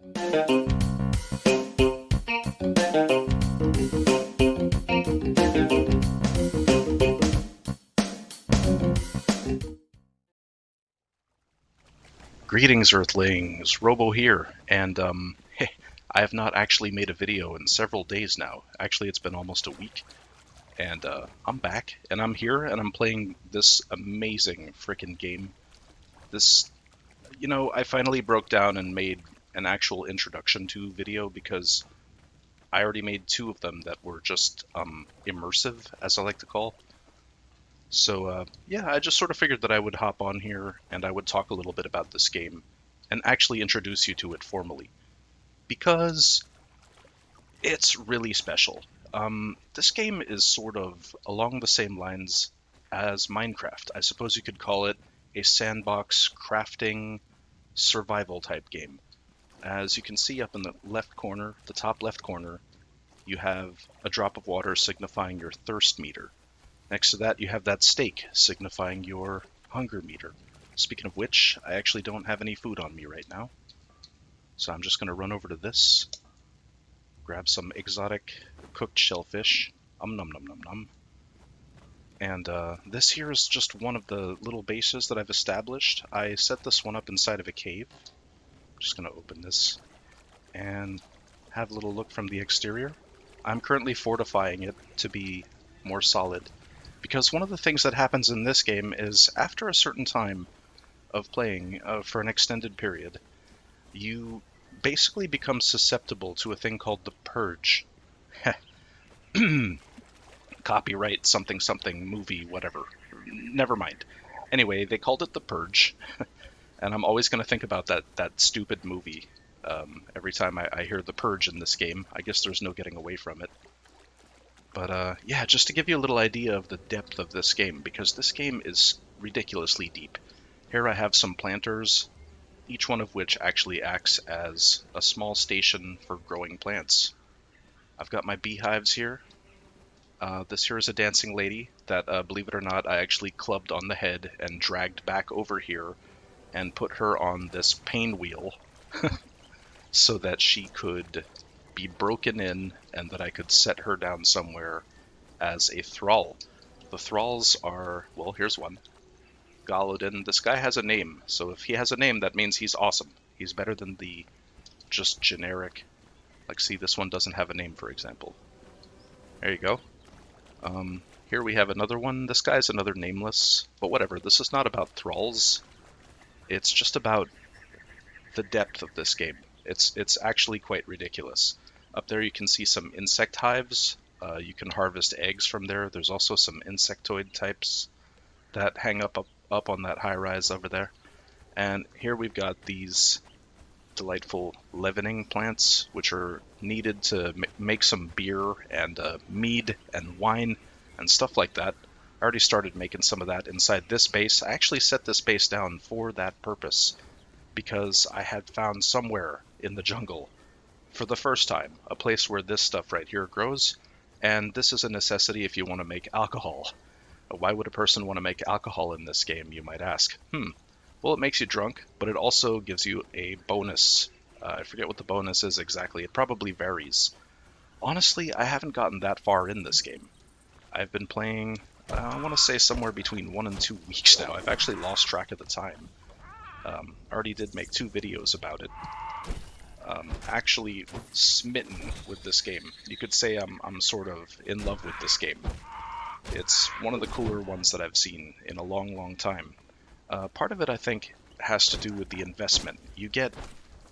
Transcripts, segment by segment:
Greetings, Earthlings. Robo here, and I have not actually made a video in several days now. Actually, it's been almost a week, and I'm back, and I'm here, and I'm playing this amazing frickin' game. This, I finally broke down and made an actual introduction to video because I already made two of them that were just immersive, as I like to call. So yeah, I just sort of figured that I would hop on here and I would talk a little bit about this game and actually introduce you to it formally because it's really special. This game is sort of along the same lines as Minecraft. I suppose you could call it a sandbox crafting survival type game. As you can see up in the left corner, the top left corner, you have a drop of water signifying your thirst meter. Next to that, you have that steak signifying your hunger meter. Speaking of which, I actually don't have any food on me right now. So I'm just going to run over to this, grab some exotic cooked shellfish. Num num num num. And this here is just one of the little bases that I've established. I set this one up inside of a cave. I'm just going to open this and have a little look from the exterior. I'm currently fortifying it to be more solid, because one of the things that happens in this game is after a certain time of playing for an extended period, you basically become susceptible to a thing called the purge. Copyright something something movie, whatever. Never mind. Anyway, they called it the purge, and I'm always going to think about that stupid movie every time I hear the purge in this game. I guess there's no getting away from it. But yeah, just to give you a little idea of the depth of this game, because this game is ridiculously deep. Here I have some planters, each one of which actually acts as a small station for growing plants. I've got my beehives here. This here is a dancing lady that, believe it or not, I actually clubbed on the head and dragged back over here and put her on this pain wheel so that she could be broken in and that I could set her down somewhere as a thrall. The thralls are, well, here's one. Galodin. This guy has a name, so if he has a name, that means he's awesome. He's better than the just generic, like, see, this one doesn't have a name, for example. There you go. Here we have another one. This guy's another nameless, but whatever. This is not about thralls. It's just about the depth of this game. It's actually quite ridiculous. Up there you can see some insect hives. You can harvest eggs from there. There's also some insectoid types that hang up on that high rise over there. And here we've got these delightful leavening plants, which are needed to make some beer and mead and wine and stuff like that. I already started making some of that inside this base. I actually set this base down for that purpose because I had found somewhere in the jungle, for the first time, a place where this stuff right here grows, and this is a necessity if you want to make alcohol. Why would a person want to make alcohol in this game, you might ask? Well, it makes you drunk, but it also gives you a bonus. I forget what the bonus is exactly. It probably varies. Honestly, I haven't gotten that far in this game. I've been playing, I want to say somewhere between 1 and 2 weeks now. I've actually lost track of the time. I already did make 2 videos about it. Actually smitten with this game. You could say I'm sort of in love with this game. It's one of the cooler ones that I've seen in a long, long time. Part of it, I think, has to do with the investment. You get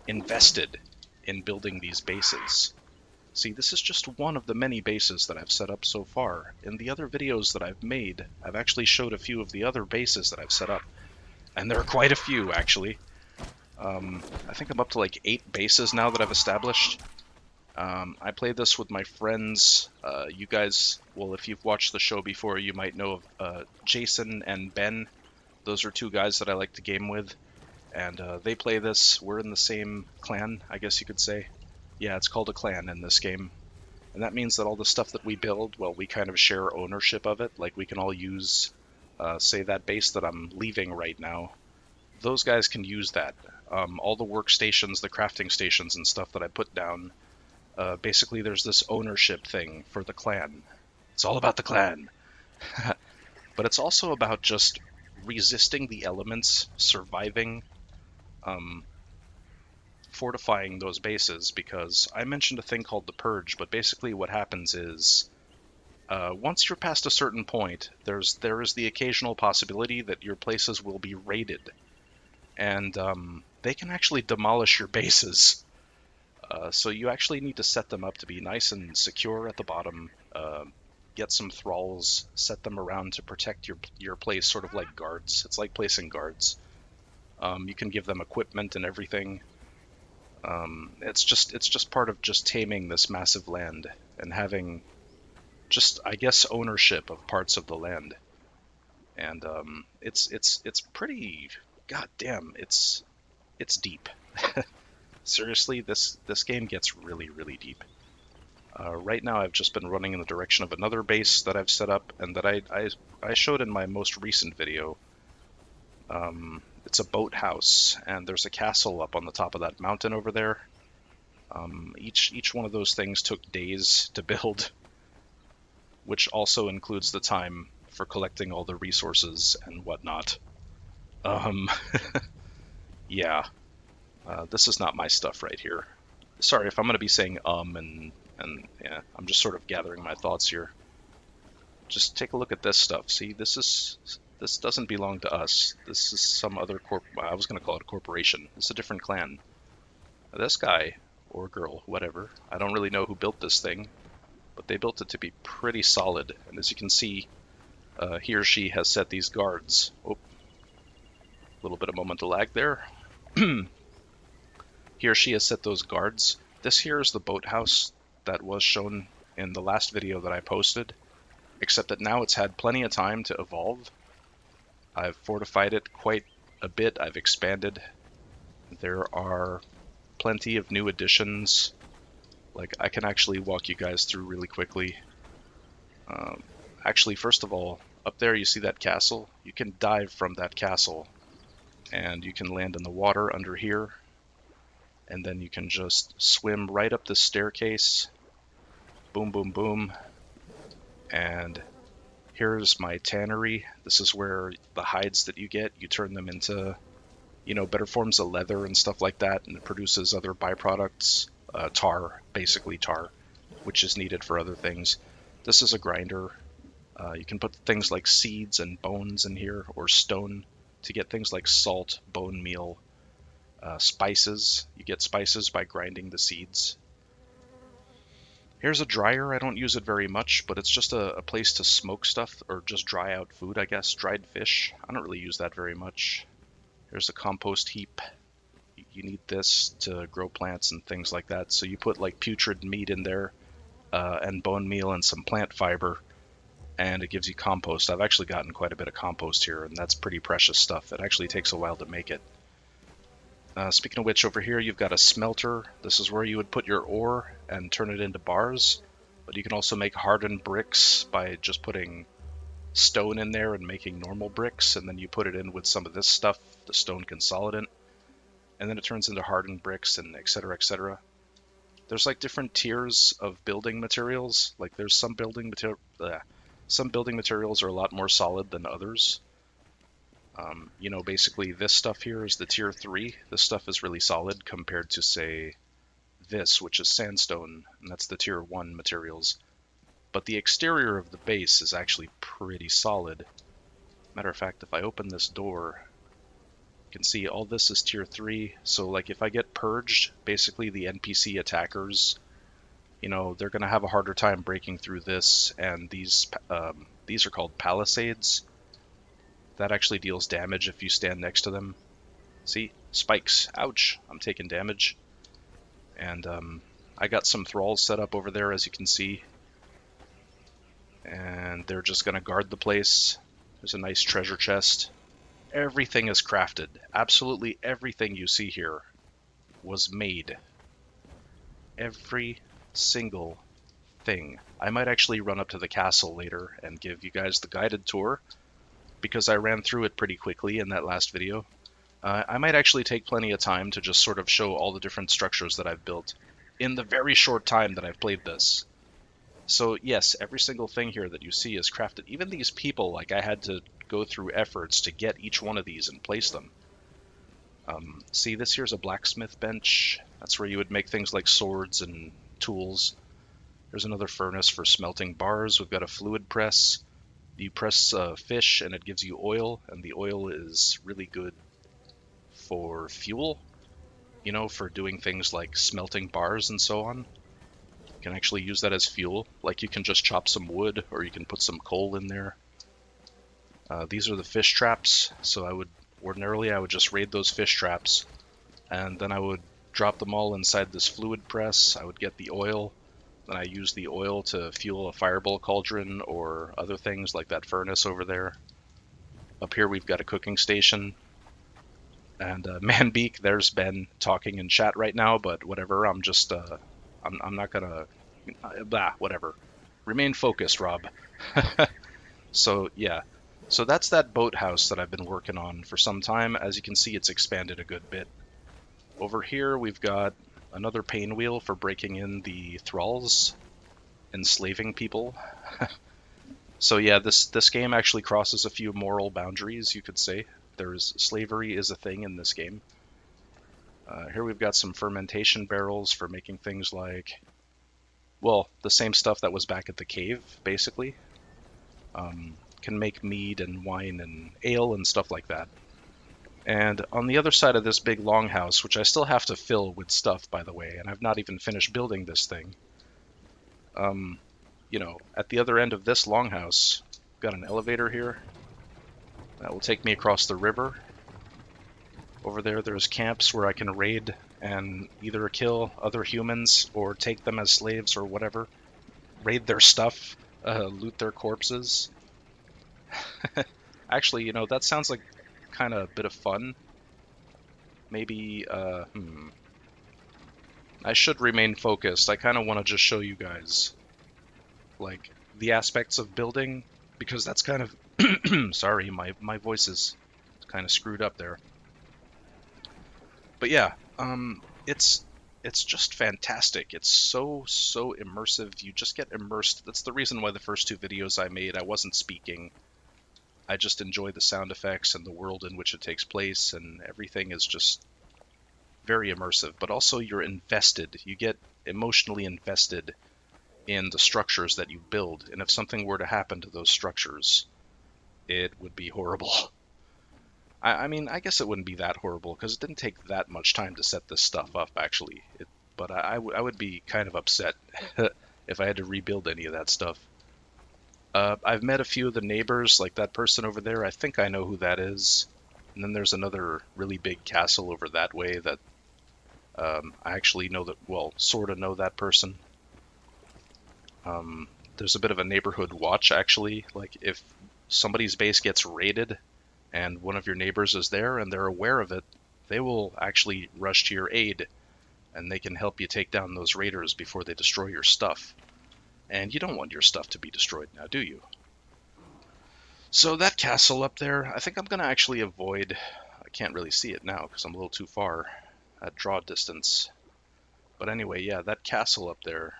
invested in building these bases. See, this is just one of the many bases that I've set up so far. In the other videos that I've made, I've actually showed a few of the other bases that I've set up. And there are quite a few, actually. I think I'm up to like 8 bases now that I've established. I played this with my friends. You guys, well, if you've watched the show before, you might know of Jason and Ben. Those are 2 guys that I like to game with. And they play this. We're in the same clan, I guess you could say. Yeah, it's called a clan in this game. And that means that all the stuff that we build, well, we kind of share ownership of it. Like, we can all use, say, that base that I'm leaving right now. Those guys can use that. all the workstations, the crafting stations and stuff that I put down, basically there's this ownership thing for the clan. It's all about the clan. But it's also about just resisting the elements, surviving, um, fortifying those bases, because I mentioned a thing called the Purge, but basically what happens is once you're past a certain point, there is the occasional possibility that your places will be raided, and they can actually demolish your bases. So you actually need to set them up to be nice and secure at the bottom. Get some thralls, set them around to protect your place, sort of like guards. It's like placing guards. You can give them equipment and everything. It's just part of just taming this massive land and having just, I guess, ownership of parts of the land. And it's pretty, goddamn, it's deep. Seriously, this game gets really, really deep. Right now I've just been running in the direction of another base that I've set up and that I showed in my most recent video. It's a boathouse, and there's a castle up on the top of that mountain over there. Each one of those things took days to build, which also includes the time for collecting all the resources and whatnot. Yeah, this is not my stuff right here. Sorry if I'm going to be saying and yeah, I'm just sort of gathering my thoughts here. Just take a look at this stuff. See, this doesn't belong to us. This is some other I was going to call it a corporation. It's a different clan. This guy, or girl, whatever, I don't really know who built this thing, but they built it to be pretty solid. And as you can see, he or she has set these guards. Oh, a little bit of moment of lag there. He or she has set those guards. This here is the boathouse that was shown in the last video that I posted, except that now it's had plenty of time to evolve. I've fortified it quite a bit. I've expanded. There are plenty of new additions. Like, I can actually walk you guys through really quickly. Actually, first of all, up there you see that castle? You can dive from that castle, and you can land in the water under here, and then you can just swim right up the staircase. Boom, boom, boom. And here's my tannery. This is where the hides that you get, you turn them into, you know, better forms of leather and stuff like that, and it produces other byproducts. Tar, basically tar, which is needed for other things. This is a grinder. You can put things like seeds and bones in here, or stone, to get things like salt, bone meal, spices. You get spices by grinding the seeds. Here's a dryer. I don't use it very much, but it's just a place to smoke stuff, or just dry out food, I guess. Dried fish. I don't really use that very much. Here's a compost heap. You need this to grow plants and things like that. So you put like putrid meat in there, and bone meal and some plant fiber, and it gives you compost. I've actually gotten quite a bit of compost here, and that's pretty precious stuff. It actually takes a while to make it. Speaking of which, over here you've got a smelter. This is where you would put your ore and turn it into bars, but you can also make hardened bricks by just putting stone in there and making normal bricks, and then you put it in with some of this stuff, the stone consolidant, and then it turns into hardened bricks, and etc, etc. There's like different tiers of building materials. Like there's some building materials are a lot more solid than others. You know, basically this stuff here is the tier 3. This stuff is really solid compared to, say, this, which is sandstone, and that's the tier 1 materials. But the exterior of the base is actually pretty solid. Matter of fact, if I open this door, you can see all this is tier 3. So like if I get purged, basically the NPC attackers, you know, they're going to have a harder time breaking through this, and these are called palisades. That actually deals damage if you stand next to them. See? Spikes. Ouch. I'm taking damage. And I got some thralls set up over there, as you can see. And they're just going to guard the place. There's a nice treasure chest. Everything is crafted. Absolutely everything you see here was made. Every single thing. I might actually run up to the castle later and give you guys the guided tour, because I ran through it pretty quickly in that last video. I might actually take plenty of time to just sort of show all the different structures that I've built in the very short time that I've played this. So yes, every single thing here that you see is crafted. Even these people, like I had to go through efforts to get each one of these and place them. See, this here's a blacksmith bench. That's where you would make things like swords and tools. There's another furnace for smelting bars. We've got a fluid press. You press fish and it gives you oil, and the oil is really good for fuel, you know, for doing things like smelting bars and so on. You can actually use that as fuel. Like you can just chop some wood or you can put some coal in there. These are the fish traps, so ordinarily I would just raid those fish traps and then I would drop them all inside this fluid press. I would get the oil, then I use the oil to fuel a fireball cauldron or other things like that furnace over there. Up here we've got a cooking station. And Manbeak, there's Ben talking in chat right now, but whatever, I'm just, I'm not gonna, whatever. Remain focused, Rob. So, yeah. So that's that boathouse that I've been working on for some time. As you can see, it's expanded a good bit. Over here, we've got another pain wheel for breaking in the thralls, enslaving people. So yeah, this game actually crosses a few moral boundaries, you could say. Slavery is a thing in this game. Here we've got some fermentation barrels for making things like, well, the same stuff that was back at the cave, basically. Can make mead and wine and ale and stuff like that. And on the other side of this big longhouse, which I still have to fill with stuff, by the way, and I've not even finished building this thing, you know, at the other end of this longhouse, got an elevator here. That will take me across the river. Over there, there's camps where I can raid and either kill other humans or take them as slaves or whatever. Raid their stuff, loot their corpses. Actually, you know, that sounds like kind of a bit of fun. Maybe, I should remain focused. I kind of want to just show you guys, like, the aspects of building, because that's kind of... Sorry, my voice is kind of screwed up there. But yeah, it's just fantastic. It's so immersive. You just get immersed. That's the reason why the first two videos I made, I wasn't speaking. I just enjoy the sound effects and the world in which it takes place, and everything is just very immersive. But also you're invested. You get emotionally invested in the structures that you build, and if something were to happen to those structures, it would be horrible. I mean, I guess it wouldn't be that horrible, because it didn't take that much time to set this stuff up, actually. But I would be kind of upset if I had to rebuild any of that stuff. I've met a few of the neighbors, like that person over there. I think I know who that is. And then there's another really big castle over that way that I actually know that, well, sort of know that person. There's a bit of a neighborhood watch, actually. Like, if somebody's base gets raided and one of your neighbors is there and they're aware of it, they will actually rush to your aid and they can help you take down those raiders before they destroy your stuff. And you don't want your stuff to be destroyed now, do you? So that castle up there, I think I'm going to actually avoid... I can't really see it now because I'm a little too far at draw distance. But anyway, yeah, that castle up there...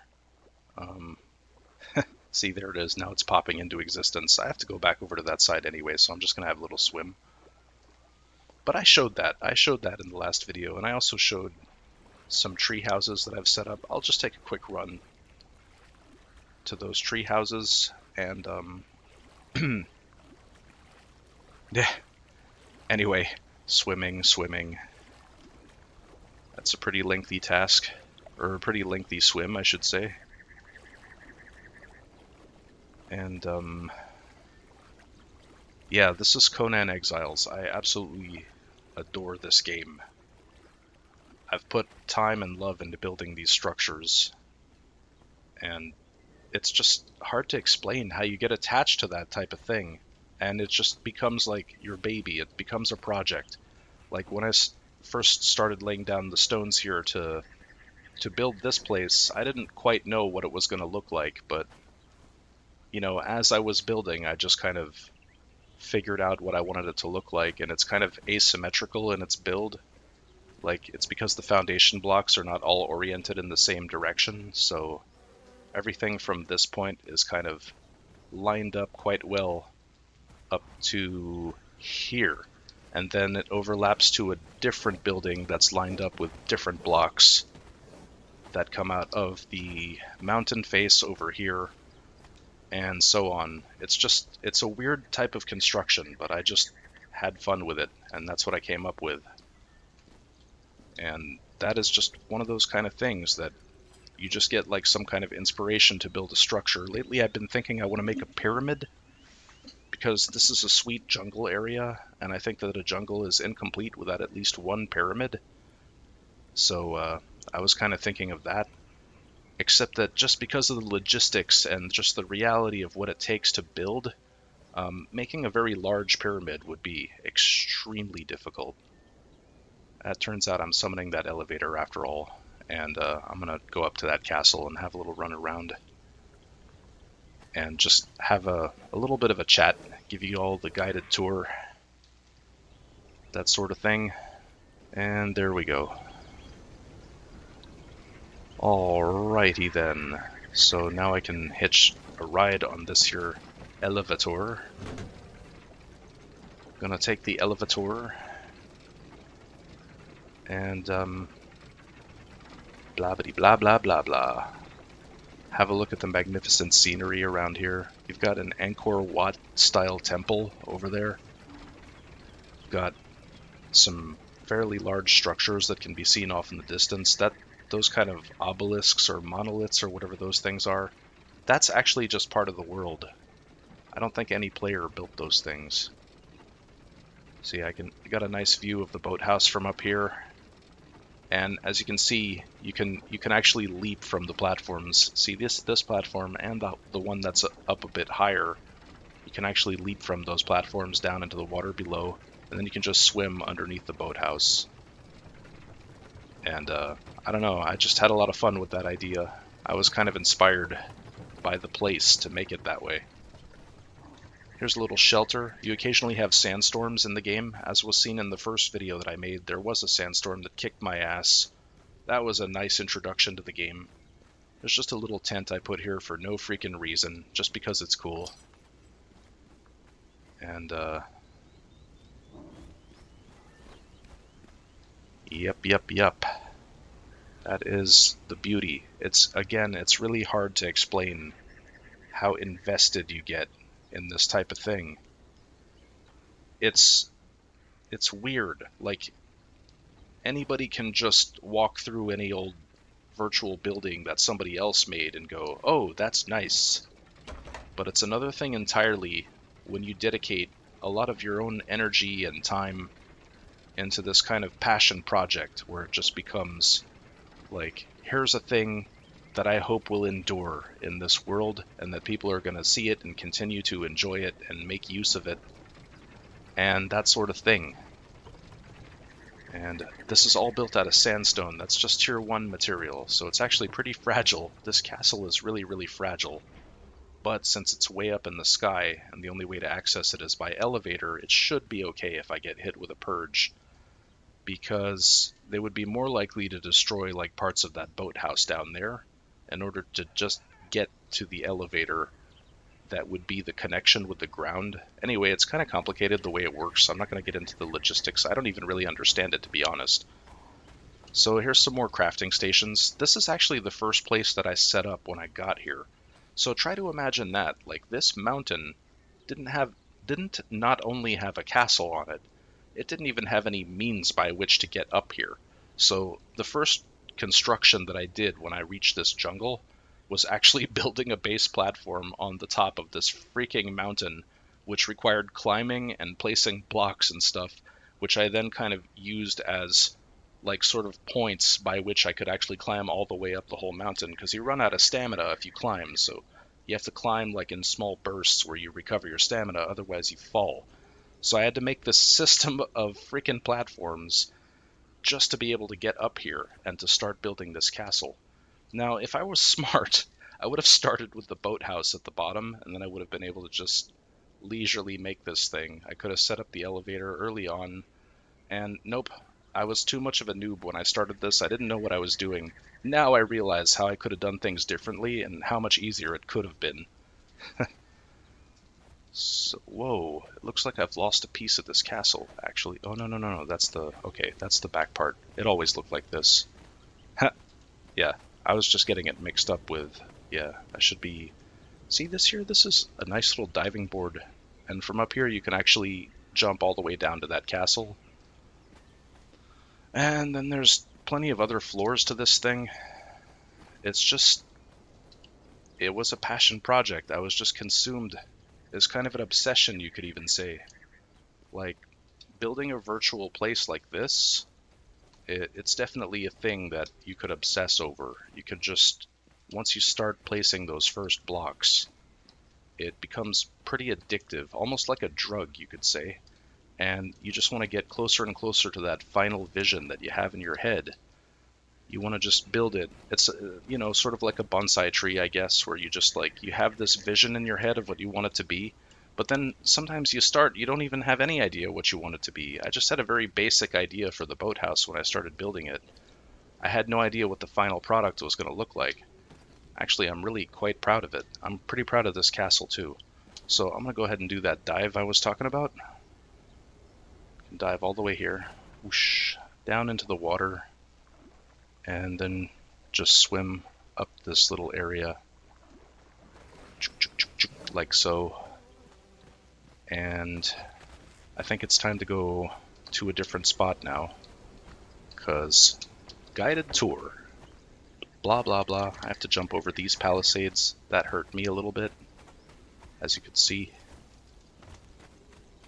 See, there it is. Now it's popping into existence. I have to go back over to that side anyway, so I'm just going to have a little swim. But I showed that. I showed that in the last video, and I also showed some tree houses that I've set up. I'll just take a quick run to those tree houses, and yeah. Anyway, swimming. That's a pretty lengthy task, or a pretty lengthy swim, I should say. And yeah, this is Conan Exiles. I absolutely adore this game. I've put time and love into building these structures, and it's just hard to explain how you get attached to that type of thing, and it just becomes like your baby. It becomes a project. Like when I first started laying down the stones here to build this place, I didn't quite know what it was going to look like, but you know, as I was building, I just kind of figured out what I wanted it to look like, and it's kind of asymmetrical in its build. Like, it's because the foundation blocks are not all oriented in the same direction, so everything from this point is kind of lined up quite well up to here. And then it overlaps to a different building that's lined up with different blocks that come out of the mountain face over here, and so on. It's a weird type of construction, but I just had fun with it, and that's what I came up with. And that is just one of those kind of things that you just get like some kind of inspiration to build a structure. Lately I've been thinking I want to make a pyramid, because this is a sweet jungle area, and I think that a jungle is incomplete without at least one pyramid. So I was kind of thinking of that, except that just because of the logistics and just the reality of what it takes to build, making a very large pyramid would be extremely difficult. It turns out I'm summoning that elevator after all, and I'm going to go up to that castle and have a little run around and just have a little bit of a chat, give you all the guided tour, that sort of thing. And there we go. Alrighty then. So now I can hitch a ride on this here elevator. Gonna take the elevator and blah blah blah blah blah. Have a look at the magnificent scenery around here. You've got an Angkor Wat style temple over there. You've got some fairly large structures that can be seen off in the distance. Those kind of obelisks or monoliths or whatever those things are, that's actually just part of the world. I don't think any player built those things. See, I got a nice view of the boathouse from up here. And as you can see, you can actually leap from the platforms. See, this platform and the one that's up a bit higher, you can actually leap from those platforms down into the water below, and then you can just swim underneath the boathouse. And I don't know, I just had a lot of fun with that idea. I was kind of inspired by the place to make it that way. Here's a little shelter. You occasionally have sandstorms in the game. As was seen in the first video that I made, there was a sandstorm that kicked my ass. That was a nice introduction to the game. There's just a little tent I put here for no freaking reason, just because it's cool. And yep. That is the beauty. It's really hard to explain how invested you get in this type of thing. It's weird. Like, anybody can just walk through any old virtual building that somebody else made and go, oh, that's nice. But it's another thing entirely when you dedicate a lot of your own energy and time into this kind of passion project where it just becomes like, here's a thing that I hope will endure in this world, and that people are going to see it and continue to enjoy it and make use of it, and that sort of thing. And this is all built out of sandstone. That's just tier 1 material, so it's actually pretty fragile. This castle is really, really fragile. But since it's way up in the sky, and the only way to access it is by elevator, it should be okay if I get hit with a purge, because they would be more likely to destroy like parts of that boathouse down there in order to just get to the elevator that would be the connection with the ground. Anyway, it's kind of complicated the way it works, so I'm not going to get into the logistics. I don't even really understand it, to be honest. So here's some more crafting stations. This is actually the first place that I set up when I got here. So try to imagine that. Like, this mountain didn't not only have a castle on it, it didn't even have any means by which to get up here. So the first construction that I did when I reached this jungle was actually building a base platform on the top of this freaking mountain, which required climbing and placing blocks and stuff, which I then kind of used as like sort of points by which I could actually climb all the way up the whole mountain, because you run out of stamina if you climb, so you have to climb like in small bursts where you recover your stamina, otherwise you fall. So I had to make this system of freaking platforms just to be able to get up here and to start building this castle. Now, if I was smart, I would have started with the boathouse at the bottom, and then I would have been able to just leisurely make this thing. I could have set up the elevator early on, and nope, I was too much of a noob when I started this. I didn't know what I was doing. Now I realize how I could have done things differently and how much easier it could have been. So, whoa, it looks like I've lost a piece of this castle, actually. Oh, no, no, no, no, okay, that's the back part. It always looked like this. Yeah, I was just getting it mixed up with, yeah, I should be... See this here? This is a nice little diving board, and from up here you can actually jump all the way down to that castle. And then there's plenty of other floors to this thing. It's just... It was a passion project. I was just consumed. It's kind of an obsession, you could even say. Like, building a virtual place like this, it's definitely a thing that you could obsess over. You could just, once you start placing those first blocks, it becomes pretty addictive, almost like a drug, you could say. And you just want to get closer and closer to that final vision that you have in your head. You want to just build it. It's, you know, sort of like a bonsai tree, I guess, where you just like, you have this vision in your head of what you want it to be. But then sometimes you don't even have any idea what you want it to be. I just had a very basic idea for the boathouse when I started building it. I had no idea what the final product was going to look like. Actually, I'm really quite proud of it. I'm pretty proud of this castle too. So I'm going to go ahead and do that dive I was talking about. Dive all the way here, whoosh, down into the water, and then just swim up this little area, like so. And I think it's time to go to a different spot now, because guided tour, blah blah blah. I have to jump over these palisades. That hurt me a little bit, as you could see.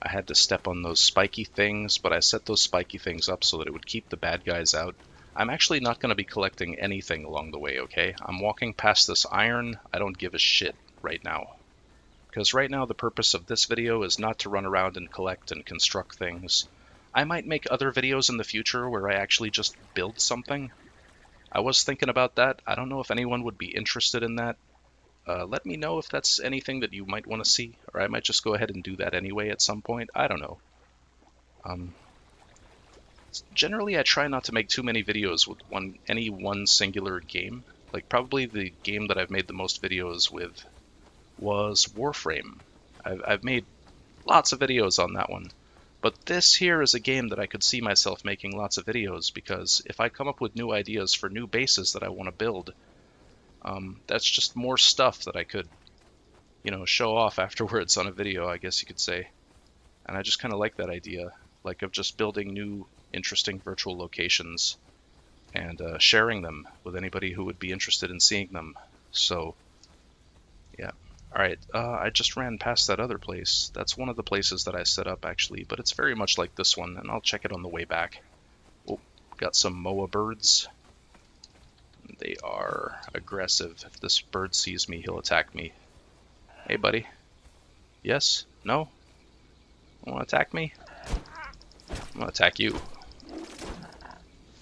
I had to step on those spiky things, but I set those spiky things up so that it would keep the bad guys out. I'm actually not going to be collecting anything along the way, okay? I'm walking past this iron. I don't give a shit right now. Because right now the purpose of this video is not to run around and collect and construct things. I might make other videos in the future where I actually just build something. I was thinking about that. I don't know if anyone would be interested in that. Let me know if that's anything that you might want to see, or I might just go ahead and do that anyway at some point. I don't know. Generally, I try not to make too many videos with any one singular game. Like, probably the game that I've made the most videos with was Warframe. I've made lots of videos on that one. But this here is a game that I could see myself making lots of videos, because if I come up with new ideas for new bases that I want to build, that's just more stuff that I could, you know, show off afterwards on a video, I guess you could say. And I just kind of like that idea, like of just building new, interesting virtual locations and sharing them with anybody who would be interested in seeing them. So, yeah. Alright, I just ran past that other place. That's one of the places that I set up, actually, but it's very much like this one, and I'll check it on the way back. Oh, got some moa birds. They are aggressive. If this bird sees me, he'll attack me. Hey, buddy. Yes? No? You want to attack me? I'm gonna attack you.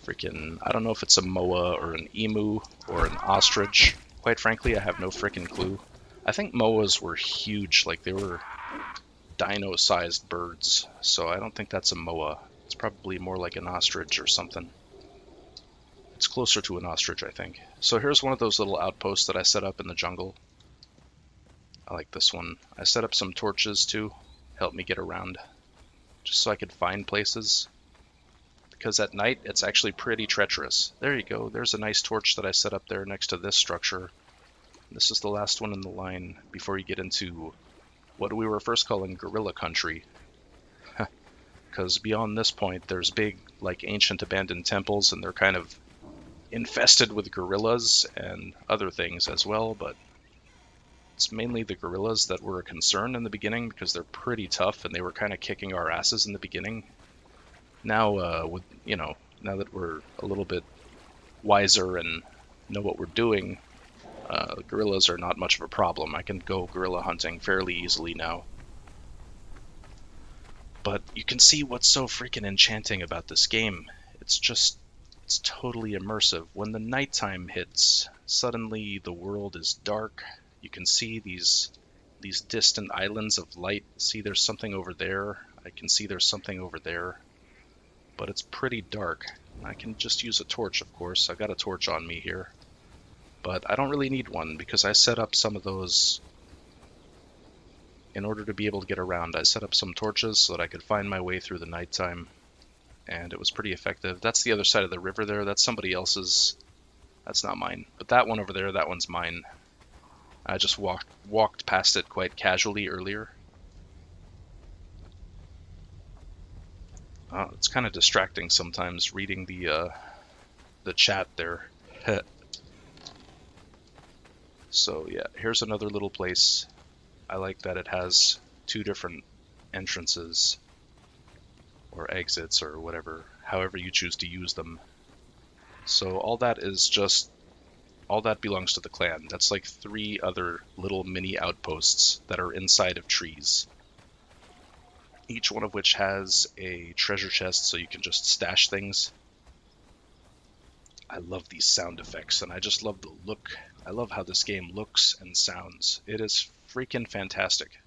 Freaking, I don't know if it's a moa or an emu or an ostrich. Quite frankly, I have no freaking clue. I think moas were huge, like they were dino-sized birds, so I don't think that's a moa. It's probably more like an ostrich or something. It's closer to an ostrich, I think. So here's one of those little outposts that I set up in the jungle. I like this one. I set up some torches too, help me get around, just so I could find places. Because at night, it's actually pretty treacherous. There you go, there's a nice torch that I set up there next to this structure. This is the last one in the line before you get into what we were first calling gorilla country. Because beyond this point, there's big, like, ancient abandoned temples, and they're kind of infested with gorillas and other things as well, but it's mainly the gorillas that were a concern in the beginning because they're pretty tough and they were kind of kicking our asses in the beginning. Now, with, you know, now that we're a little bit wiser and know what we're doing, gorillas are not much of a problem. I can go gorilla hunting fairly easily now. But you can see what's so freaking enchanting about this game. It's totally immersive. When the nighttime hits, suddenly the world is dark. You can see these these distant islands of light. See, there's something over there. I can see there's something over there, but it's pretty dark. I can just use a torch, of course. I've got a torch on me here, but I don't really need one because I set up some of those in order to be able to get around. I set up some torches so that I could find my way through the nighttime, and it was pretty effective. That's the other side of the river there. That's somebody else's. That's not mine. But that one over there, that one's mine. I just walked past it quite casually earlier. It's kind of distracting sometimes reading the chat there. So yeah, here's another little place. I like that it has two different entrances or exits or whatever, however you choose to use them. So all that belongs to the clan. That's like 3 other little mini outposts that are inside of trees. Each one of which has a treasure chest so you can just stash things. I love these sound effects, and I just love the look. I love how this game looks and sounds. It is freaking fantastic.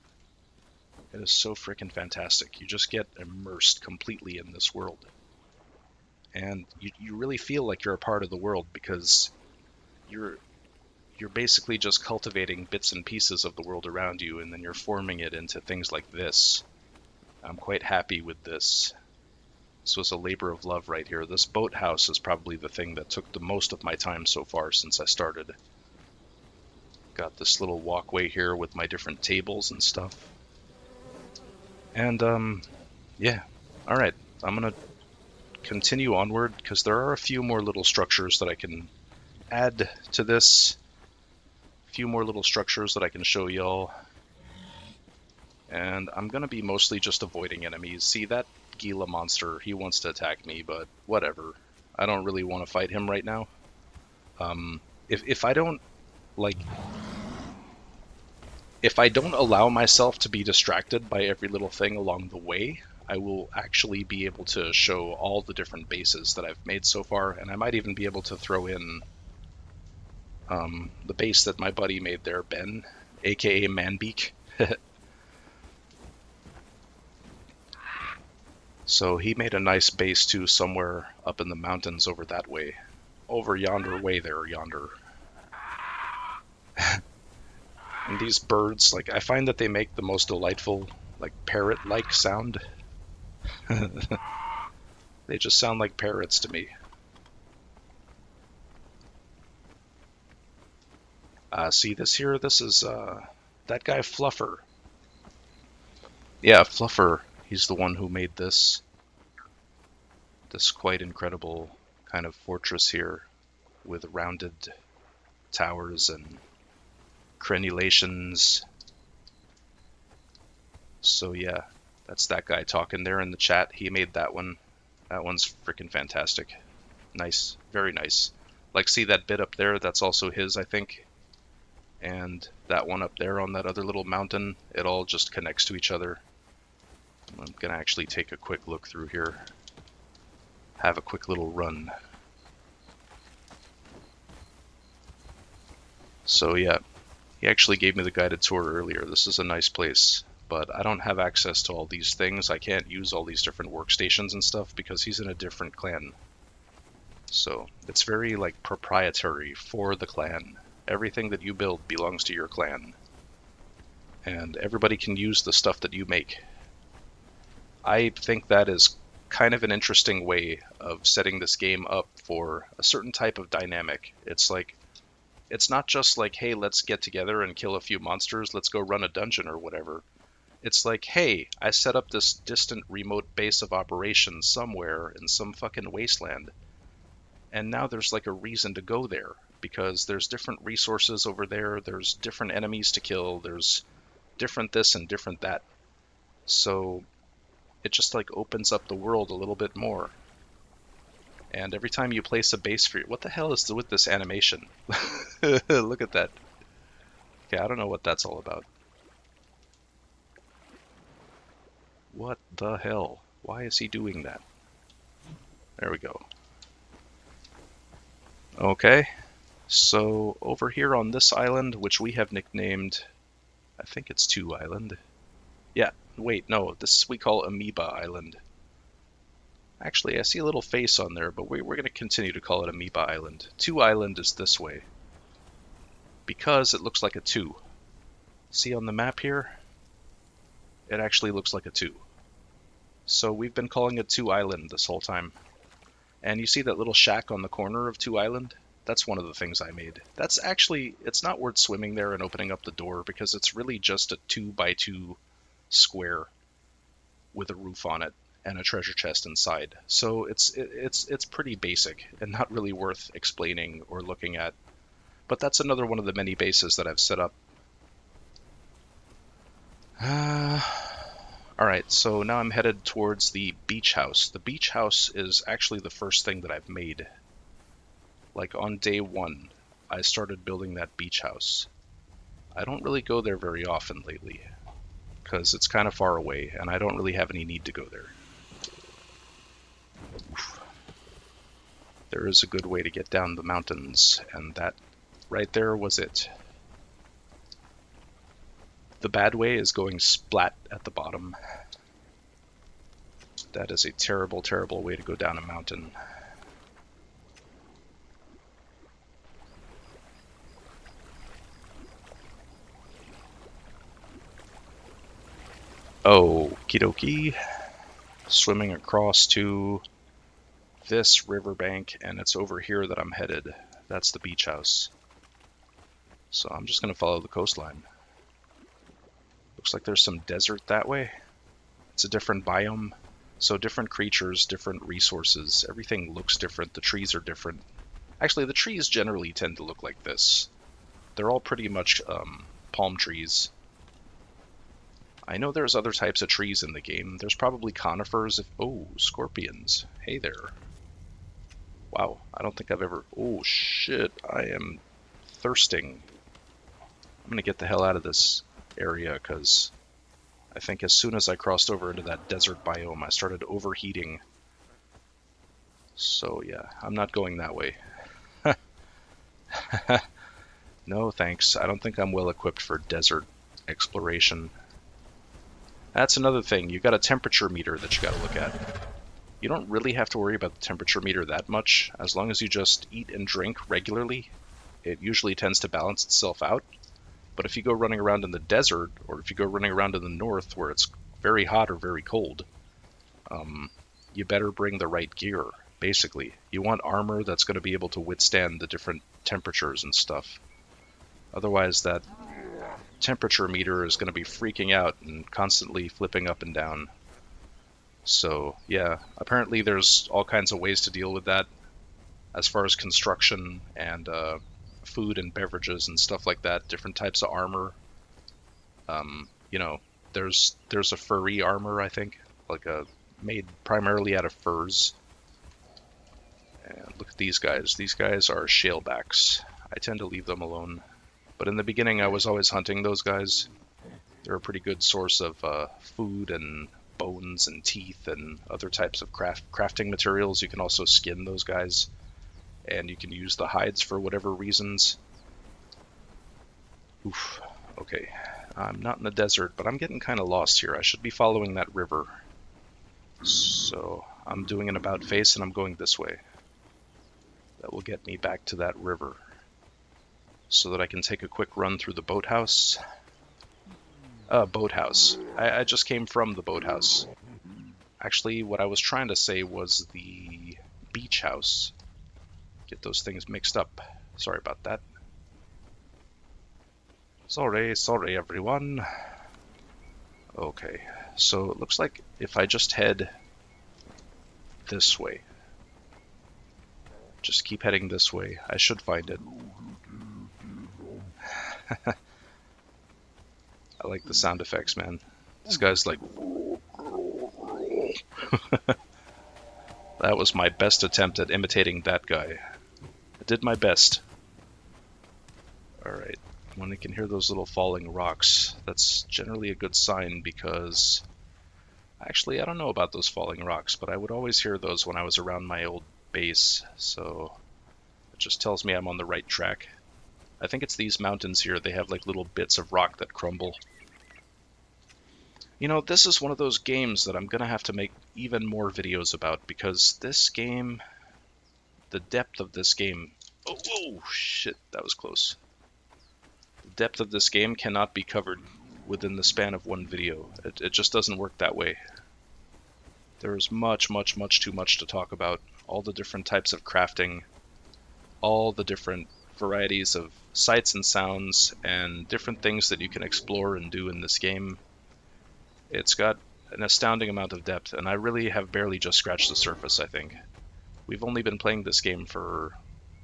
It is so freaking fantastic. You just get immersed completely in this world. And you really feel like you're a part of the world because you're basically just cultivating bits and pieces of the world around you, and then you're forming it into things like this. I'm quite happy with this. This was a labor of love right here. This boathouse is probably the thing that took the most of my time so far since I started. Got this little walkway here with my different tables and stuff. And, yeah. Alright, I'm gonna continue onward, because there are a few more little structures that I can add to this. A few more little structures that I can show y'all. And I'm gonna be mostly just avoiding enemies. See, that Gila monster, he wants to attack me, but whatever. I don't really want to fight him right now. If I don't, like... If I don't allow myself to be distracted by every little thing along the way, I will actually be able to show all the different bases that I've made so far, and I might even be able to throw in the base that my buddy made there, Ben, aka Manbeak. So he made a nice base too somewhere up in the mountains over that way. Over yonder way there, yonder. And these birds, like, I find that they make the most delightful, like, parrot-like sound. They just sound like parrots to me. See this here? This is, that guy Fluffer. Yeah, Fluffer. He's the one who made this quite incredible kind of fortress here with rounded towers and crenulations. So yeah, that's that guy talking there in the chat. He made that one. That one's freaking fantastic. Nice, very nice. Like, see that bit up there? That's also his, I think. And that one up there on that other little mountain, it all just connects to each other. I'm gonna actually take a quick look through here. Have a quick little run. So yeah, he actually gave me the guided tour earlier. This is a nice place, but I don't have access to all these things. I can't use all these different workstations and stuff because he's in a different clan. So it's very, like, proprietary for the clan. Everything that you build belongs to your clan. And everybody can use the stuff that you make. I think that is kind of an interesting way of setting this game up for a certain type of dynamic. It's like, it's not just like, hey, let's get together and kill a few monsters, let's go run a dungeon or whatever. It's like, hey, I set up this distant remote base of operations somewhere in some fucking wasteland. And now there's like a reason to go there, because there's different resources over there, there's different enemies to kill, there's different this and different that. So it just, like, opens up the world a little bit more. And every time you place a base for you... What the hell is with this animation? Look at that. Okay, I don't know what that's all about. What the hell? Why is he doing that? There we go. Okay. So, over here on this island, which we have nicknamed I think it's 2 Island. Yeah, wait, no, this we call Amoeba Island. Actually, I see a little face on there, but we're going to continue to call it Amoeba Island. 2 Island is this way, because it looks like a 2. See on the map here? It actually looks like a 2. So we've been calling it 2 Island this whole time. And you see that little shack on the corner of 2 Island? That's one of the things I made. That's actually, it's not worth swimming there and opening up the door because it's really just a 2x2 square with a roof on it and a treasure chest inside. So it's pretty basic and not really worth explaining or looking at. But that's another one of the many bases that I've set up. Alright, so now I'm headed towards the beach house. The beach house is actually the first thing that I've made. Like on day 1, I started building that beach house. I don't really go there very often lately, because it's kind of far away, and I don't really have any need to go there. Oof. There is a good way to get down the mountains, and that right there was it. The bad way is going splat at the bottom. That is a terrible, terrible way to go down a mountain. Okie dokie. Swimming across to this riverbank, and it's over here that I'm headed. That's the beach house. So I'm just going to follow the coastline. Looks like there's some desert that way. It's a different biome. So different creatures, different resources. Everything looks different. The trees are different. Actually, the trees generally tend to look like this. They're all pretty much palm trees. I know there's other types of trees in the game. There's probably conifers. Oh, scorpions. Hey there. Wow, I don't think I've ever... Oh, shit. I am thirsting. I'm going to get the hell out of this area, because I think as soon as I crossed over into that desert biome, I started overheating. So, yeah, I'm not going that way. No, thanks. I don't think I'm well equipped for desert exploration. That's another thing. You got a temperature meter that you got to look at. You don't really have to worry about the temperature meter that much. As long as you just eat and drink regularly, it usually tends to balance itself out. But if you go running around in the desert, or if you go running around in the north where it's very hot or very cold, you better bring the right gear, basically. You want armor that's going to be able to withstand the different temperatures and stuff. Otherwise, that temperature meter is going to be freaking out and constantly flipping up and down. So, yeah, apparently there's all kinds of ways to deal with that as far as construction and food and beverages and stuff like that, different types of armor. You know, there's a furry armor, I think, like made primarily out of furs. And look at these guys. These guys are shalebacks. I tend to leave them alone. But in the beginning, I was always hunting those guys. They're a pretty good source of food and bones and teeth and other types of crafting materials. You can also skin those guys, and you can use the hides for whatever reasons. Oof. Okay, I'm not in the desert, but I'm getting kind of lost here. I should be following that river. So I'm doing an about face, and I'm going this way. That will get me back to that river, so that I can take a quick run through the boathouse. Boathouse. I just came from the boathouse. Actually, what I was trying to say was the beach house. Get those things mixed up. Sorry about that. Sorry everyone. Okay, so it looks like if I just head this way, just keep heading this way, I should find it. I like the sound effects, man. This guy's like... That was my best attempt at imitating that guy. I did my best. Alright, when I can hear those little falling rocks, that's generally a good sign because... Actually, I don't know about those falling rocks, but I would always hear those when I was around my old base, so it just tells me I'm on the right track. I think it's these mountains here. They have like little bits of rock that crumble. You know, this is one of those games that I'm gonna have to make even more videos about, because this game, the depth of this game... Oh, whoa, shit, that was close. The depth of this game cannot be covered within the span of one video. It just doesn't work that way. There's much, much, much too much to talk about. All the different types of crafting, all the different varieties of sights and sounds, and different things that you can explore and do in this game. It's got an astounding amount of depth, and I really have barely just scratched the surface, I think. We've only been playing this game for,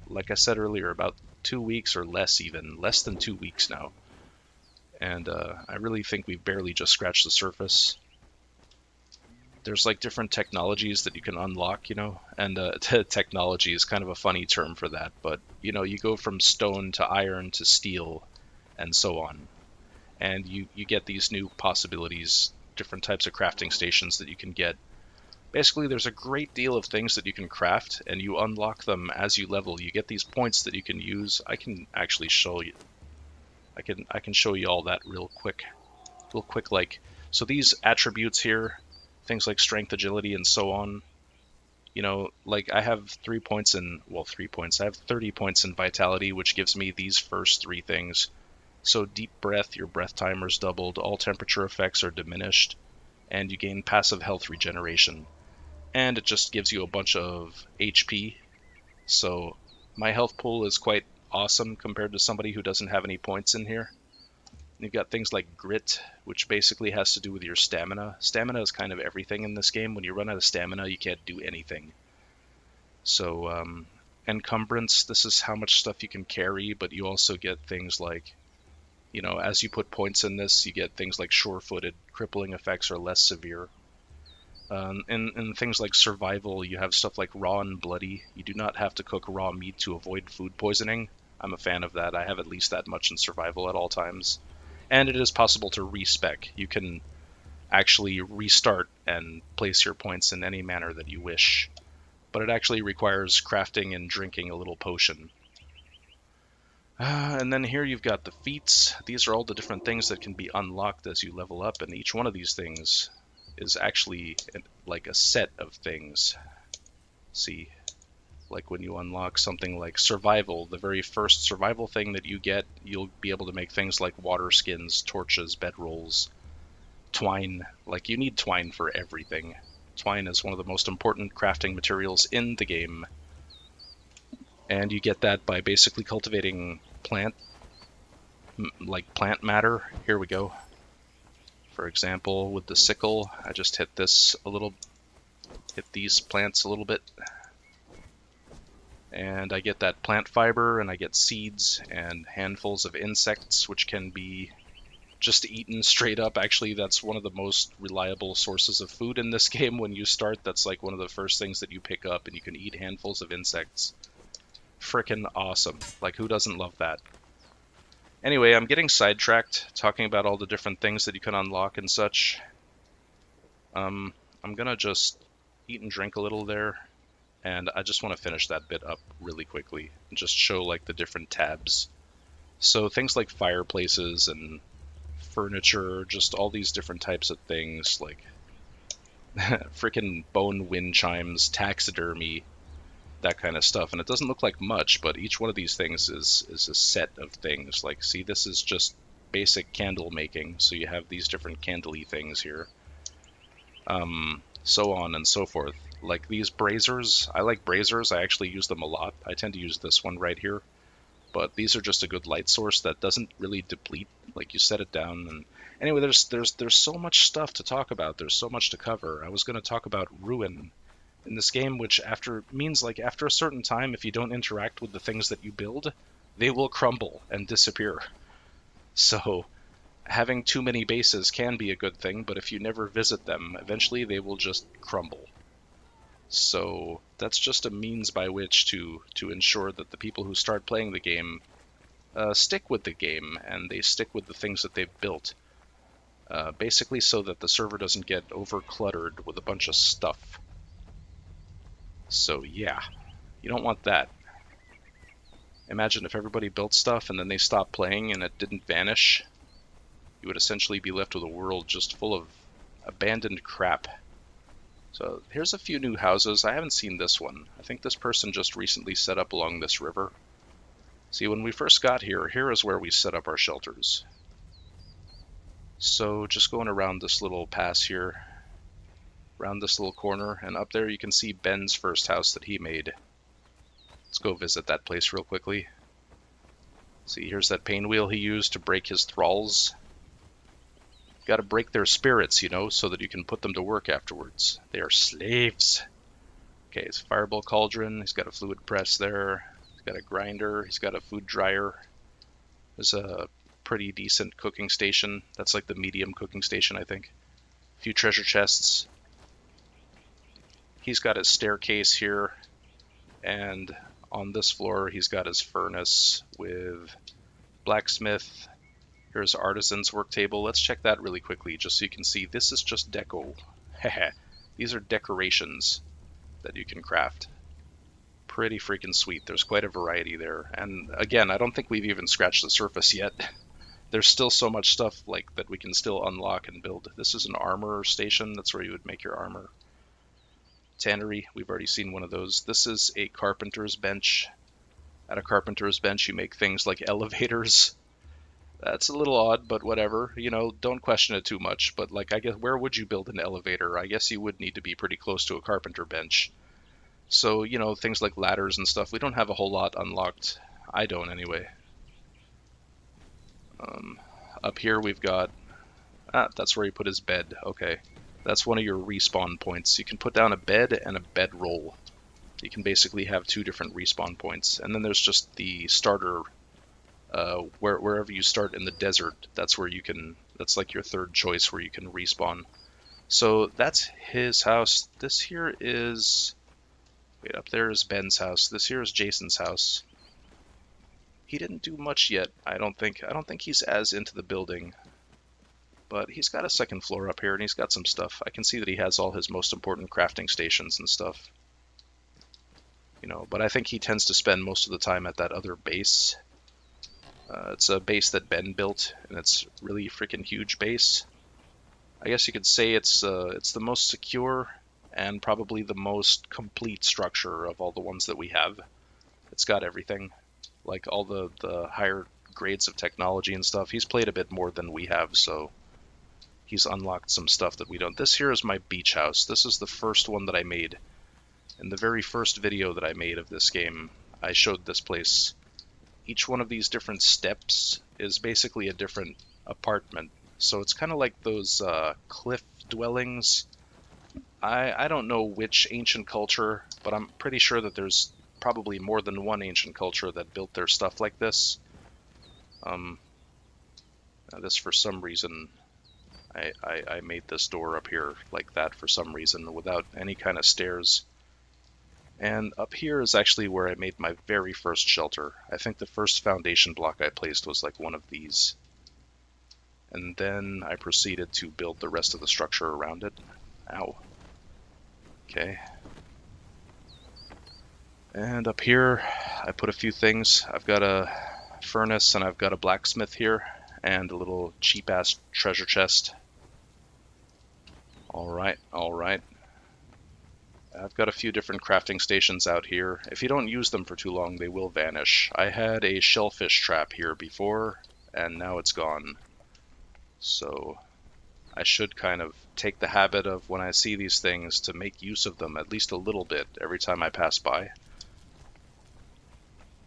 like I said earlier, about 2 weeks or less even, less than 2 weeks now. And I really think we've barely just scratched the surface. There's like different technologies that you can unlock, you know, and technology is kind of a funny term for that, but you know, you go from stone to iron to steel and so on. And you get these new possibilities, different types of crafting stations that you can get. Basically, there's a great deal of things that you can craft, and you unlock them as you level. You get these points that you can use. I can actually show you. I can show you all that real quick. Like, so these attributes here, things like strength, agility, and so on. You know, like I have 3 points in, well, 3 points. I have 30 points in vitality, which gives me these first 3 things. So deep breath, your breath timer's doubled, all temperature effects are diminished, and you gain passive health regeneration. And it just gives you a bunch of HP. So my health pool is quite awesome compared to somebody who doesn't have any points in here. You've got things like grit, which basically has to do with your stamina. Stamina is kind of everything in this game. When you run out of stamina, you can't do anything. So, encumbrance, this is how much stuff you can carry, but you also get things like, you know, as you put points in this, you get things like sure-footed, crippling effects are less severe. In things like survival, you have stuff like raw and bloody. You do not have to cook raw meat to avoid food poisoning. I'm a fan of that. I have at least that much in survival at all times. And it is possible to respec. You can actually restart and place your points in any manner that you wish. But it actually requires crafting and drinking a little potion. And then here you've got the feats. These are all the different things that can be unlocked as you level up, and each one of these things is actually like a set of things. See, like when you unlock something like survival, the very first survival thing that you get, you'll be able to make things like water skins, torches, bedrolls, twine. Like, you need twine for everything. Twine is one of the most important crafting materials in the game. And you get that by basically cultivating plant matter. Here we go. For example, with the sickle, I just hit these plants a little bit. And I get that plant fiber, and I get seeds and handfuls of insects, which can be just eaten straight up. Actually, that's one of the most reliable sources of food in this game. When you start, that's like one of the first things that you pick up, and you can eat handfuls of insects. Frickin' awesome. Like, who doesn't love that? Anyway, I'm getting sidetracked talking about all the different things that you can unlock and such. I'm gonna just eat and drink a little there, and I just want to finish that bit up really quickly and just show like the different tabs. So things like fireplaces and furniture, just all these different types of things, like freaking bone wind chimes, taxidermy, that kind of stuff. And it doesn't look like much, but each one of these things is a set of things. Like, see, this is just basic candle making, so you have these different candle-y things here. So on and so forth. Like these braziers, I like braziers, I actually use them a lot. I tend to use this one right here. But these are just a good light source that doesn't really deplete. Like, you set it down, and anyway, there's so much stuff to talk about. There's so much to cover. I was going to talk about ruin in this game, which means like after a certain time, if you don't interact with the things that you build, they will crumble and disappear. So having too many bases can be a good thing, but if you never visit them, eventually they will just crumble. So that's just a means by which to ensure that the people who start playing the game stick with the game, and they stick with the things that they've built. Basically so that the server doesn't get over-cluttered with a bunch of stuff. So yeah, you don't want that. Imagine if everybody built stuff and then they stopped playing and it didn't vanish. You would essentially be left with a world just full of abandoned crap. So here's a few new houses. I haven't seen this one. I think this person just recently set up along this river. See, when we first got here, here is where we set up our shelters. So just going around this little pass here, around this little corner, and up there you can see Ben's first house that he made. Let's go visit that place real quickly. See, here's that pain wheel he used to break his thralls. Got to break their spirits, you know, so that you can put them to work afterwards. They are slaves. Okay, his fireball cauldron. He's got a fluid press there. He's got a grinder. He's got a food dryer. There's a pretty decent cooking station. That's like the medium cooking station, I think. A few treasure chests. He's got his staircase here. And on this floor, he's got his furnace with blacksmith. Here's Artisan's work table. Let's check that really quickly just so you can see. This is just deco. These are decorations that you can craft. Pretty freaking sweet. There's quite a variety there. And again, I don't think we've even scratched the surface yet. There's still so much stuff like that we can still unlock and build. This is an armor station. That's where you would make your armor. Tannery, we've already seen one of those. This is a carpenter's bench. At a carpenter's bench, you make things like elevators. That's a little odd, but whatever. You know, don't question it too much. But like, I guess, where would you build an elevator? I guess you would need to be pretty close to a carpenter bench. So, you know, things like ladders and stuff, we don't have a whole lot unlocked. I don't, anyway. Up here we've got... that's where he put his bed. Okay. That's one of your respawn points. You can put down a bed and a bedroll. You can basically have two different respawn points. And then there's just the starter... wherever you start in the desert, that's where you can, that's like your third choice where you can respawn. So that's his house. This here is, wait, up there is Ben's house. This here is Jason's house. He didn't do much yet, I don't think. I don't think he's as into the building. But he's got a second floor up here and he's got some stuff. I can see that he has all his most important crafting stations and stuff. You know, but I think he tends to spend most of the time at that other base. It's a base that Ben built, and it's really freaking huge base. I guess you could say it's the most secure and probably the most complete structure of all the ones that we have. It's got everything, like all the higher grades of technology and stuff. He's played a bit more than we have, so he's unlocked some stuff that we don't. This here is my beach house. This is the first one that I made. In the very first video that I made of this game, I showed this place. Each one of these different steps is basically a different apartment. So it's kind of like those cliff dwellings. I don't know which ancient culture, but I'm pretty sure that there's probably more than one ancient culture that built their stuff like this. This for some reason, I made this door up here like that for some reason without any kind of stairs. And up here is actually where I made my very first shelter. I think the first foundation block I placed was like one of these. And then I proceeded to build the rest of the structure around it. Ow. Okay. And up here, I put a few things. I've got a furnace and I've got a blacksmith here and a little cheap-ass treasure chest. Alright, alright. I've got a few different crafting stations out here. If you don't use them for too long, they will vanish. I had a shellfish trap here before, and now it's gone. So I should kind of take the habit of when I see these things to make use of them at least a little bit every time I pass by.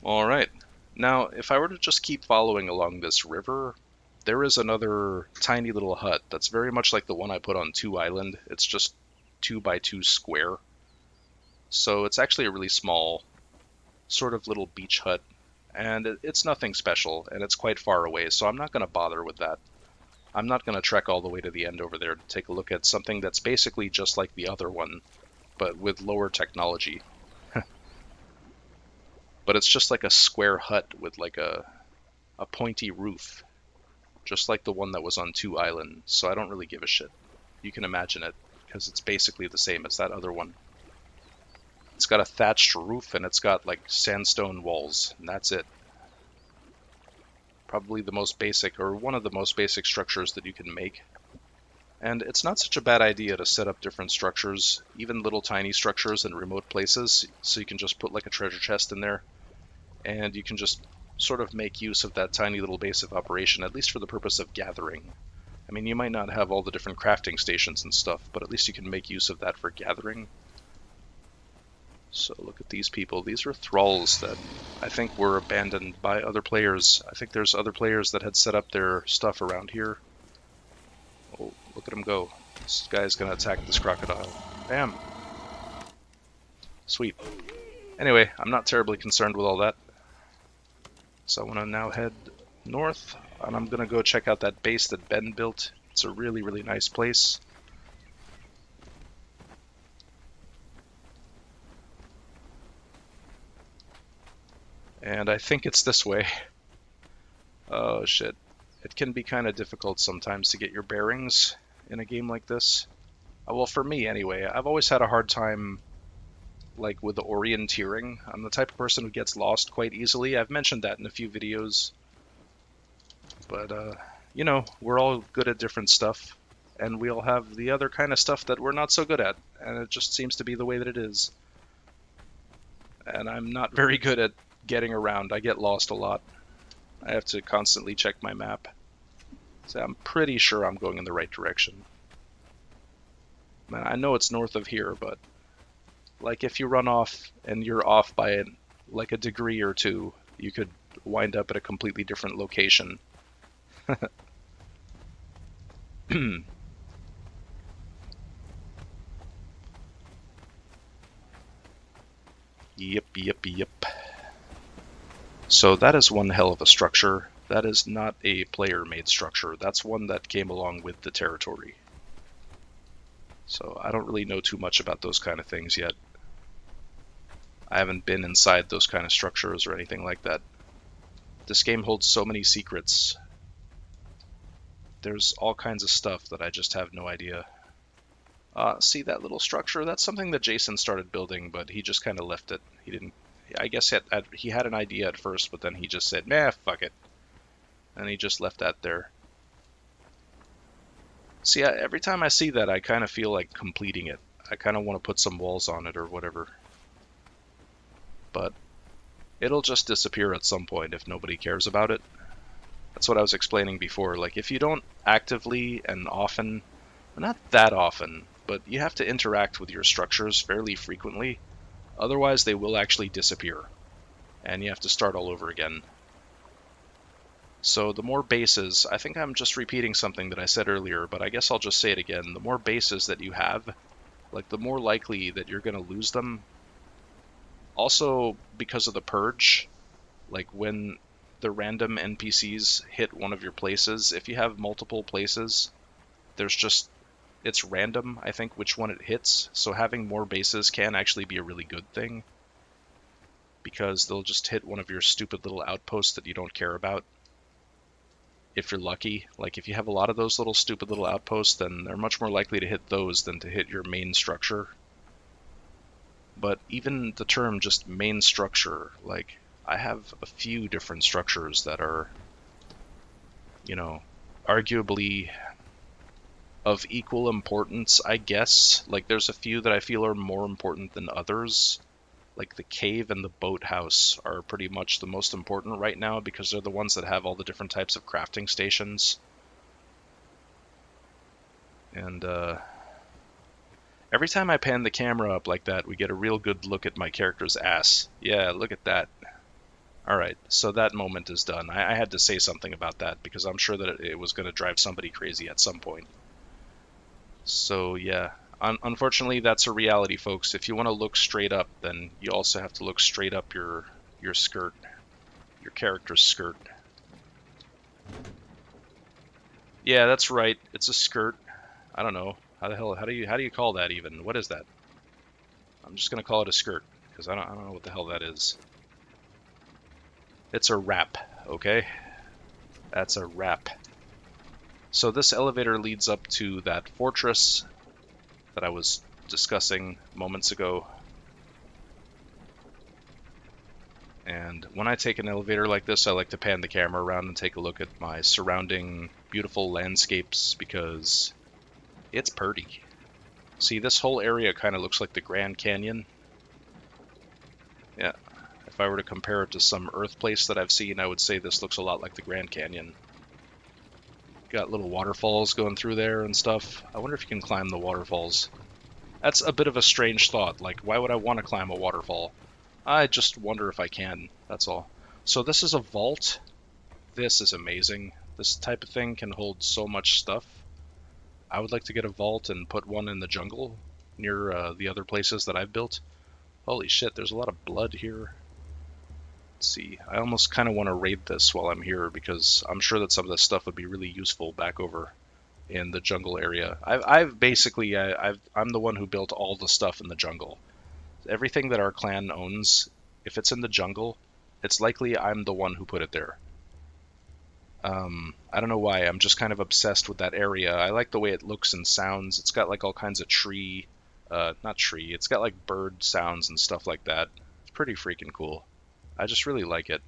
Alright, now if I were to just keep following along this river, there is another tiny little hut that's very much like the one I put on 2 Island. It's just 2 by 2 square. So it's actually a really small, sort of little beach hut, and it's nothing special, and it's quite far away, so I'm not going to bother with that. I'm not going to trek all the way to the end over there to take a look at something that's basically just like the other one, but with lower technology. But it's just like a square hut with like a pointy roof, just like the one that was on 2 Island, so I don't really give a shit. You can imagine it, because it's basically the same as that other one. It's got a thatched roof and it's got like sandstone walls, and that's it. Probably the most basic, or one of the most basic structures that you can make. And it's not such a bad idea to set up different structures, even little tiny structures in remote places, so you can just put like a treasure chest in there, and you can just sort of make use of that tiny little base of operation, at least for the purpose of gathering. I mean, you might not have all the different crafting stations and stuff, but at least you can make use of that for gathering. So look at these people. These are thralls that I think were abandoned by other players. I think there's other players that had set up their stuff around here. Oh, look at him go. This guy's gonna attack this crocodile. Bam! Sweet. Anyway, I'm not terribly concerned with all that. So I want to now head north, and I'm gonna go check out that base that Ben built. It's a really, really nice place. And I think it's this way. Oh shit. It can be kind of difficult sometimes to get your bearings in a game like this. Well, for me anyway, I've always had a hard time like with the orienteering. I'm the type of person who gets lost quite easily. I've mentioned that in a few videos. But, you know, we're all good at different stuff, and we all have the other kind of stuff that we're not so good at, and it just seems to be the way that it is. And I'm not very good at getting around. I get lost a lot. I have to constantly check my map. So I'm pretty sure I'm going in the right direction. Man, I know it's north of here, but like if you run off and you're off by like a degree or two, you could wind up at a completely different location. Yep. So that is one hell of a structure. That is not a player-made structure. That's one that came along with the territory. So I don't really know too much about those kind of things yet. I haven't been inside those kind of structures or anything like that. This game holds so many secrets. There's all kinds of stuff that I just have no idea. See that little structure? That's something that Jason started building, but he just kind of left it. He didn't. I guess he had an idea at first, but then he just said, "Nah, fuck it," and he just left that there. See, every time I see that, I kind of feel like completing it. I kind of want to put some walls on it or whatever. But it'll just disappear at some point if nobody cares about it. That's what I was explaining before. Like, if you don't actively and often, well, not that often, but you have to interact with your structures fairly frequently, otherwise they will actually disappear, and you have to start all over again. So the more bases, I think I'm just repeating something that I said earlier, but I guess I'll just say it again. The more bases that you have, like the more likely that you're going to lose them. Also, because of the purge, like when the random NPCs hit one of your places, if you have multiple places, it's random, I think, which one it hits. So having more bases can actually be a really good thing, because they'll just hit one of your stupid little outposts that you don't care about. If you're lucky, like if you have a lot of those little stupid little outposts, then they're much more likely to hit those than to hit your main structure. But even the term just main structure, like I have a few different structures that are, you know, arguably of equal importance, I guess. Like there's a few that I feel are more important than others. Like the cave and the boathouse are pretty much the most important right now because they're the ones that have all the different types of crafting stations. And every time I pan the camera up like that, we get a real good look at my character's ass. Yeah, look at that. Alright, so that moment is done. I had to say something about that because I'm sure that it was going to drive somebody crazy at some point. So yeah. Unfortunately, that's a reality, folks. If you want to look straight up, then you also have to look straight up your skirt, your character's skirt. Yeah, that's right. It's a skirt. I don't know how the hell. How do you call that even? What is that? I'm just gonna call it a skirt because I don't know what the hell that is. It's a wrap. Okay, that's a wrap. So this elevator leads up to that fortress that I was discussing moments ago. And when I take an elevator like this, I like to pan the camera around and take a look at my surrounding beautiful landscapes because it's pretty. See, this whole area kind of looks like the Grand Canyon. Yeah, if I were to compare it to some Earth place that I've seen, I would say this looks a lot like the Grand Canyon. Got little waterfalls going through there and stuff. I wonder if you can climb the waterfalls. That's a bit of a strange thought. Like, why would I want to climb a waterfall? I just wonder if I can, that's all. So this is a vault. This is amazing. This type of thing can hold so much stuff. I would like to get a vault and put one in the jungle near the other places that I've built. Holy shit, there's a lot of blood here. Let's see, I almost kind of want to raid this while I'm here because I'm sure that some of this stuff would be really useful back over in the jungle area. I'm the one who built all the stuff in the jungle. Everything that our clan owns, if it's in the jungle, it's likely I'm the one who put it there. I don't know why, I'm just kind of obsessed with that area. I like the way it looks and sounds. It's got like all kinds of it's got like bird sounds and stuff like that. It's pretty freaking cool. I just really like it.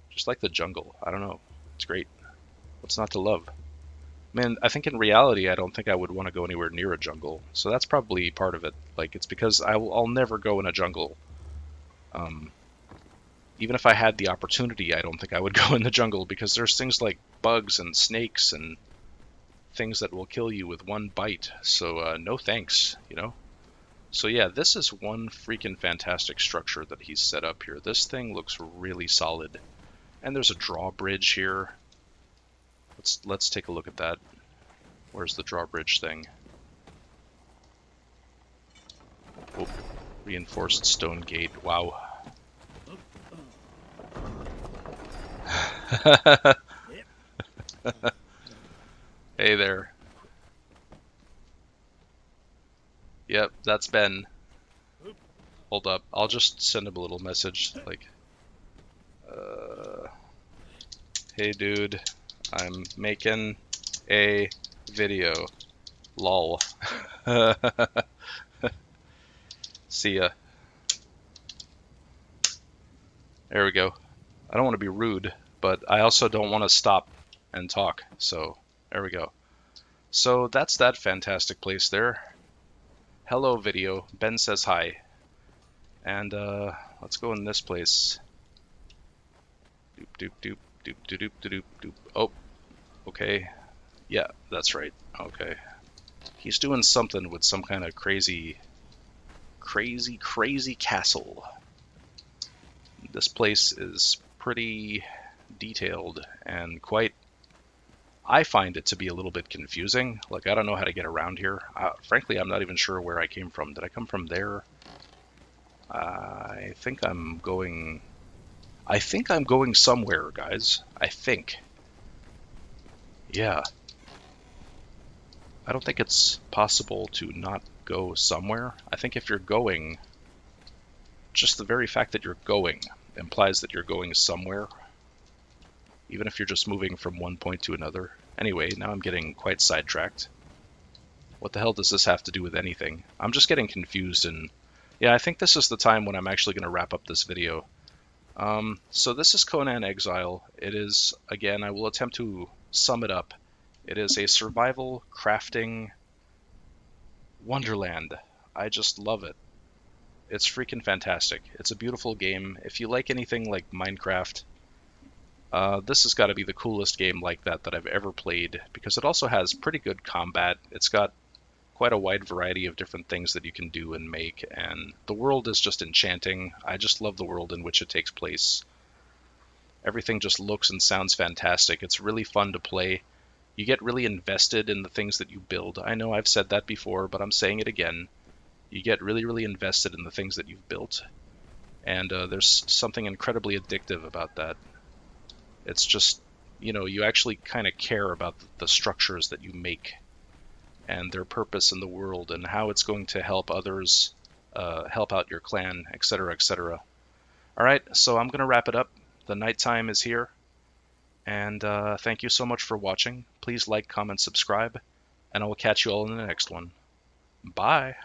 Just like the jungle. I don't know. It's great. What's not to love? Man, I think in reality, I don't think I would want to go anywhere near a jungle. So that's probably part of it. Like, it's because I'll never go in a jungle. Even if I had the opportunity, I don't think I would go in the jungle because there's things like bugs and snakes and things that will kill you with one bite. So no thanks, you know? So yeah, this is one freaking fantastic structure that he's set up here. This thing looks really solid. And there's a drawbridge here. Let's take a look at that. Where's the drawbridge thing? Oh, reinforced stone gate. Wow. Hey there. Yep, that's Ben. Hold up, I'll just send him a little message, like, hey dude, I'm making a video. Lol. See ya. There we go. I don't want to be rude, but I also don't want to stop and talk, so there we go. So that's that fantastic place there. Hello video, Ben says hi. And let's go in this place. Doop doop doop doop doop doop doop doop. Oh, okay. Yeah, that's right. Okay. He's doing something with some kind of crazy castle. This place is pretty detailed and quite... I find it to be a little bit confusing. Like, I don't know how to get around here. Frankly, I'm not even sure where I came from. Did I come from there? I think I'm going somewhere, guys. I think. Yeah. I don't think it's possible to not go somewhere. I think if you're going, just the very fact that you're going implies that you're going somewhere, even if you're just moving from one point to another. Anyway, now I'm getting quite sidetracked. What the hell does this have to do with anything? I'm just getting confused, and yeah, I think this is the time when I'm actually going to wrap up this video. So this is Conan Exile. It is, again, I will attempt to sum it up. It is a survival crafting wonderland. I just love it. It's freaking fantastic. It's a beautiful game. If you like anything like Minecraft, this has got to be the coolest game like that I've ever played, because it also has pretty good combat. It's got quite a wide variety of different things that you can do and make, and the world is just enchanting. I just love the world in which it takes place. Everything just looks and sounds fantastic. It's really fun to play. You get really invested in the things that you build. I know I've said that before, but I'm saying it again. You get really invested in the things that you've built, and there's something incredibly addictive about that. It's just, you know, you actually kind of care about the structures that you make and their purpose in the world and how it's going to help others, help out your clan, etc., etc. Alright, so I'm going to wrap it up. The nighttime is here, and thank you so much for watching. Please like, comment, subscribe, and I will catch you all in the next one. Bye!